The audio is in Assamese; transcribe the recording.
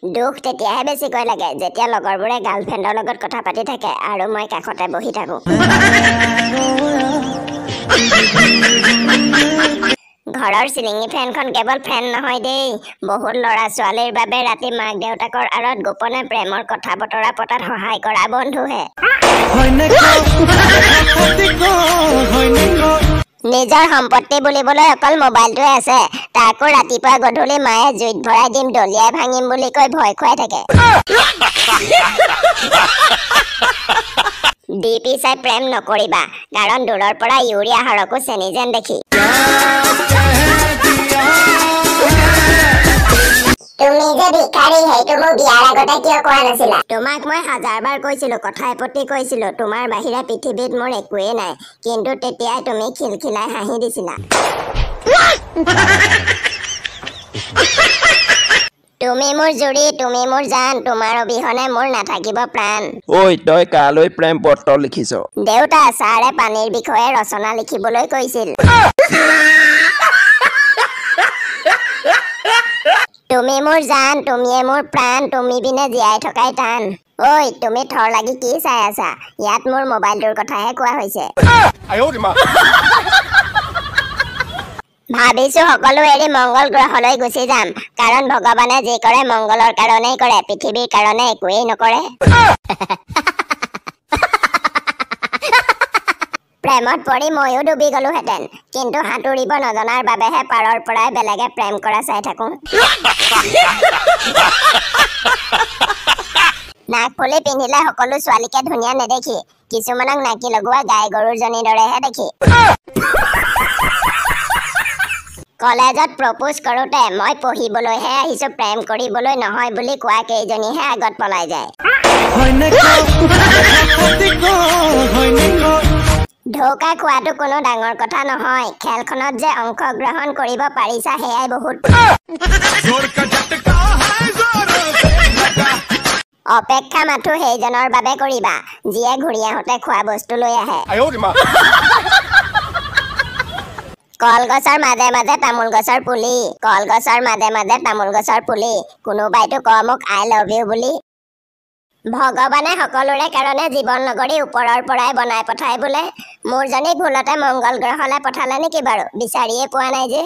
দুখ তেতিয়াহে বেছিকৈ লাগে যেতিয়া লগৰবোৰে গাৰ্লফ্ৰেণ্ডৰ লগত কথা পাতি থাকে আৰু মই কাষতে বহি থাকো ঘৰৰ চিলিঙি ফেনখন কেৱল ফেন নহয় দেই বহুত ল'ৰা ছোৱালীৰ বাবে ৰাতি মাক দেউতাকৰ আঁৰত গোপনে প্ৰেমৰ কথা বতৰা পতাত সহায় কৰা বন্ধুহে নিজৰ সম্পত্তি বুলিবলৈ অকল মোবাইলটোৱে আছে তাকো ৰাতিপুৱা গধূলি মায়ে জুইত ভৰাই দিম দলিয়াই ভাঙিম বুলি কৈ ভয় খুৱাই থাকে ডিপি চাই প্ৰেম নকৰিবা কাৰণ দূৰৰ পৰা ইউৰিয়া হাৰকো চেনি যেন দেখি তুমি যে ভিখাৰী সেইটো মোক বিয়াৰ আগতে কিয় কোৱা নাছিলা তোমাক মই 1000 বাৰ কৈছিলো কথাই পতি কৈছিলো তোমাৰ বাহিৰে পৃথিৱীত মোৰ একোৱে নাই কিন্তু তেতিয়াই তুমি খিলখিলাই হাঁহি দিছিলা তুমি মোৰ জুৰি তুমি মোৰ জান তোমাৰ অবিহনে মোৰ নাথাকিব প্ৰাণ ঐ তই কালৈ প্ৰেম পত্ৰ লিখিছ দেউতা ছাৰে পানীৰ বিষয়ে ৰচনা লিখিবলৈ কৈছিল তুমি মোৰ জান তুমিয়ে মোৰ প্ৰাণ তুমি বিনে জীয়াই থকাই টান ঐ তুমি থৰ লাগি কি চাই আছা ইয়াত মোৰ মোবাইলটোৰ কথাহে কোৱা হৈছে ভাবিছো সকলো এৰি মংগল গ্ৰহলৈ গুচি যাম কাৰণ ভগৱানে যি কৰে মংগলৰ কাৰণেই কৰে পৃথিৱীৰ কাৰণে একোৱেই নকৰে প্ৰেমত পৰি ময়ো ডুবি গলোহেঁতেন কিন্তু সাঁতুৰিব নজনাৰ বাবেহে পাৰৰ পৰাই বেলেগে প্ৰেম কৰা চাই থাকো নাক ফুলি পিন্ধিলে সকলো ছোৱালীকে ধুনীয়া নেদেখি কিছুমানক নাকি লগোৱা গাই গৰুৰ জনীৰ দৰেহে দেখি কলেজত প্ৰপ'জ কৰোঁতে মই পঢ়িবলৈহে আহিছো প্ৰেম কৰিবলৈ নহয় বুলি কোৱা কেইজনীহে আগত পলাই যায় ধোকা খোৱাটো কোনো ডাঙৰ কথা নহয় খেলখনত যে অংশগ্ৰহণ কৰিব পাৰিছা সেয়াই বহুত অপেক্ষা মাথো সেইজনৰ বাবে কৰিবা যিয়ে ঘূৰি আহোঁতে খোৱা বস্তু লৈ আহে কলগছৰ মাজে মাজে তামোল গছৰ পুলি কলগছৰ মাজে মাজে তামোল গছৰ পুলি কোনোবাইতো কয় মোক আই লাভ ইউ বুলি ভগৱানে সকলোৰে কাৰণে জীৱন নগৰী ওপৰৰ পৰাই বনাই পঠাই বোলে মোৰ জনী ভুলতে মংগল গ্ৰহলৈ পঠালে নেকি বাৰু বিচাৰিয়ে পোৱা নাই যে